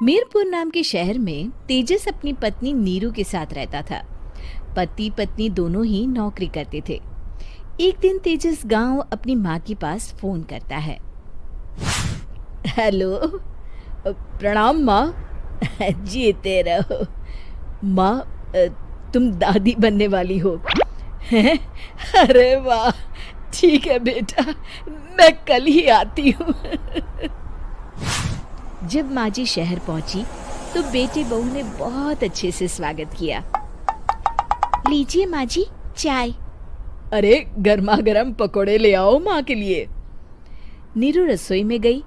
मीरपुर नाम के शहर में तेजस अपनी पत्नी नीरू के साथ रहता था। पति पत्नी दोनों ही नौकरी करते थे। एक दिन तेजस गांव अपनी माँ के पास फोन करता है। हेलो, प्रणाम माँ। जीते रहो माँ, तुम दादी बनने वाली हो हैं? अरे वाह, ठीक है बेटा, मैं कल ही आती हूँ। जब माँ जी शहर पहुंची तो बेटे बहू ने बहुत अच्छे से स्वागत किया। लीजिए माँ जी, चाय। अरे गर्मा गर्म पकोड़े ले आओ माँ के लिए। नीरू रसोई में गई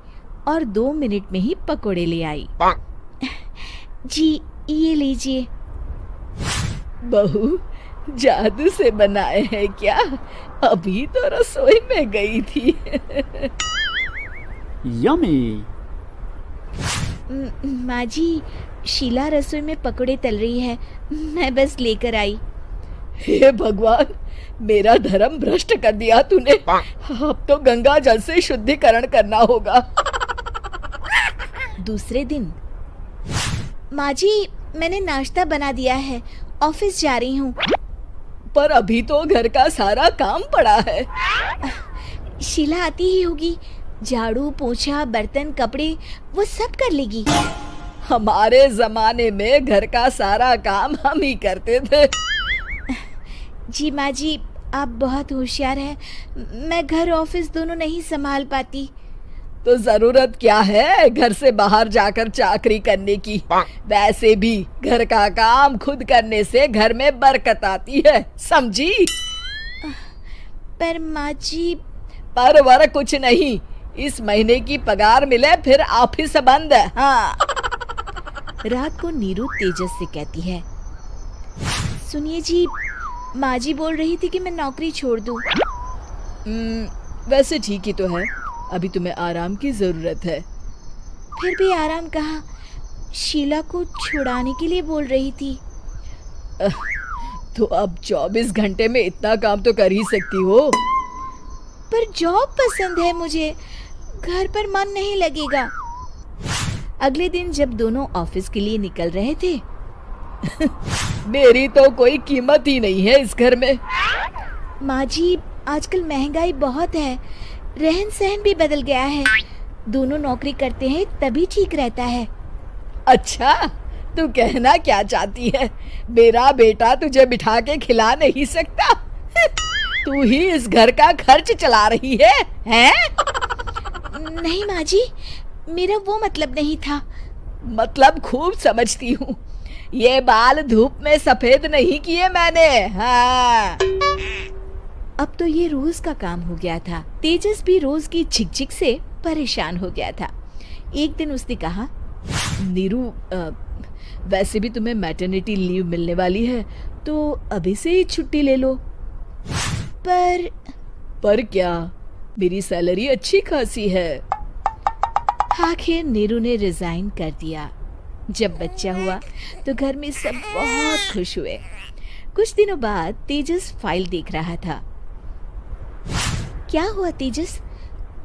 और 2 मिनट में ही पकोड़े ले आई। जी ये लीजिए। बहू, जादू से बनाए हैं क्या? अभी तो रसोई में गई थी। यम्मी। माँ जी, शीला रसोई में पकोड़े तल रही है, मैं बस लेकर आई। हे भगवान, मेरा धर्म भ्रष्ट कर दिया तूने। अब तो गंगा जल से शुद्धिकरण करना होगा। दूसरे दिन, माँ जी मैंने नाश्ता बना दिया है, ऑफिस जा रही हूँ। पर अभी तो घर का सारा काम पड़ा है। शीला आती ही होगी, झाड़ू पोछा बर्तन कपड़े वो सब कर लेगी। हमारे जमाने में घर का सारा काम हम ही करते थे। जी माँ जी, आप बहुत होशियार हैं, मैं घर ऑफिस दोनों नहीं संभाल पाती। तो जरूरत क्या है घर से बाहर जाकर चाकरी करने की? वैसे भी घर का काम खुद करने से घर में बरकत आती है, समझी? पर माँ जी। पर वर कुछ नहीं, इस महीने की पगार मिले फिर ऑफिस बंद। हाँ। रात को नीरू तेजस से कहती है, सुनिए जी, माँ जी बोल रही थी कि मैं नौकरी छोड़ दूं। वैसे ठीक ही तो है, अभी तुम्हें आराम की जरूरत है। फिर भी आराम कहाँ, शीला को छुड़ाने के लिए बोल रही थी। तो अब 24 घंटे में इतना काम तो कर ही सकती हो। पर जॉब पसंद है मुझे, घर पर मन नहीं लगेगा। अगले दिन जब दोनों ऑफिस के लिए निकल रहे थे, मेरी तो कोई कीमत ही नहीं है इस घर में। माँ जी, आजकल महंगाई बहुत है, रहन सहन भी बदल गया है, दोनों नौकरी करते हैं तभी ठीक रहता है। अच्छा, तू कहना क्या चाहती है? मेरा बेटा तुझे बिठा के खिला नहीं सकता? तू ही इस घर का खर्च चला रही है, हैं? नहीं माँ जी, मेरा वो मतलब नहीं था। मतलब खूब समझती हूँ, ये बाल धूप में सफेद नहीं किए मैंने। हाँ। अब तो ये रोज का काम हो गया था। तेजस भी रोज की झिकझिक से परेशान हो गया था। एक दिन उसने कहा, नीरू, वैसे भी तुम्हें मैटरनिटी लीव मिलने वाली है, तो अभी से ही छुट्टी ले लो। पर क्या, मेरी सैलरी अच्छी खासी है। आखिर नीरू ने रिजाइन कर दिया। जब बच्चा हुआ तो घर में सब बहुत खुश हुए। कुछ दिनों बाद तेजस फाइल देख रहा था। क्या हुआ तेजस,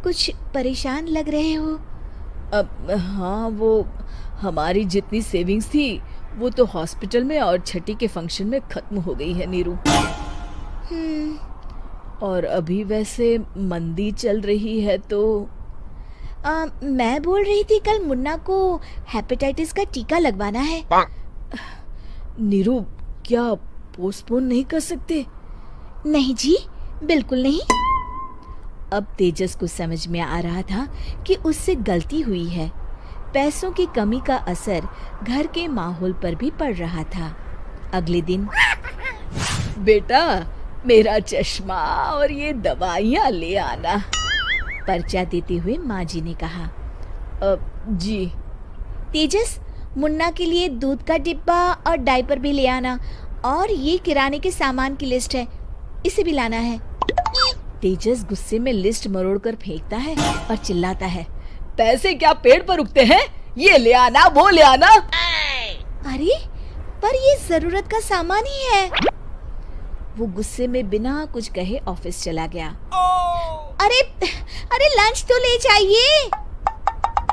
कुछ परेशान लग रहे हो? हाँ, वो हमारी जितनी सेविंग्स थी वो तो हॉस्पिटल में और छठी के फंक्शन में खत्म हो गई है नीरू। और अभी वैसे मंदी चल रही है तो मैं बोल रही थी कल मुन्ना को हेपेटाइटिस का टीका लगवाना है। नीरू, क्या पोस्टपोन नहीं कर सकते? नहीं जी, बिल्कुल नहीं। अब तेजस को समझ में आ रहा था कि उससे गलती हुई है। पैसों की कमी का असर घर के माहौल पर भी पड़ रहा था। अगले दिन, बेटा मेरा चश्मा और ये दवाइयाँ ले आना, पर्चा देते हुए माँ जी ने कहा। जी। तेजस, मुन्ना के लिए दूध का डिब्बा और डायपर भी ले आना, और ये किराने के सामान की लिस्ट है, इसे भी लाना है। तेजस गुस्से में लिस्ट मरोड़कर फेंकता है और चिल्लाता है, पैसे क्या पेड़ पर उगते हैं? ये ले आना, वो ले आना। अरे पर ये जरूरत का सामान ही है। वो गुस्से में बिना कुछ कहे ऑफिस चला गया। अरे लंच तो ले जाइए।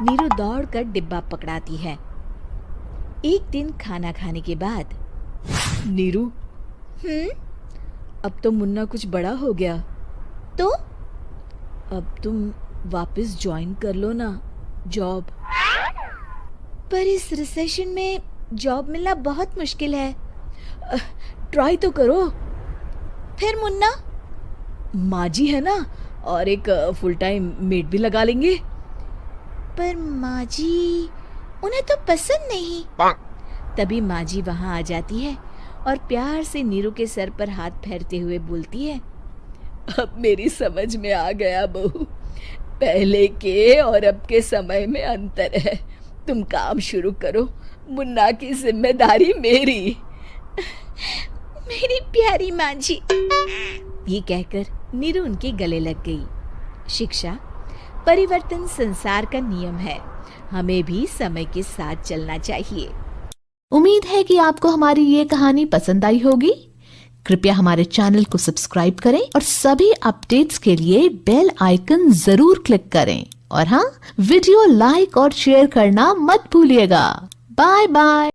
नीरू दौड़कर डिब्बा पकड़ाती है। एक दिन खाना खाने के बाद, नीरू, अब तो मुन्ना कुछ बड़ा हो गया, तो अब तुम वापस ज्वाइन कर लो ना जॉब। पर इस रिसेशन में जॉब मिलना बहुत मुश्किल है। ट्राई तो करो। फिर मुन्ना, माँ जी है ना, और एक फुल टाइम मेड भी लगा लेंगे। पर माँ जी, उन्हें तो पसंद नहीं। तभी माँ जी वहाँ आ जाती है और प्यार से नीरू के सर पर हाथ फेरते हुए बोलती है, अब मेरी समझ में आ गया बहू, पहले के और अब के समय में अंतर है। तुम काम शुरू करो, मुन्ना की जिम्मेदारी मेरी। मेरी प्यारी माँ जी। ये कहकर नीरू उनके गले लग गई। शिक्षा, परिवर्तन संसार का नियम है, हमें भी समय के साथ चलना चाहिए। उम्मीद है कि आपको हमारी ये कहानी पसंद आई होगी। कृपया हमारे चैनल को सब्सक्राइब करें और सभी अपडेट्स के लिए बेल आइकन जरूर क्लिक करें। और हाँ, वीडियो लाइक और शेयर करना मत भूलिएगा। Bye bye.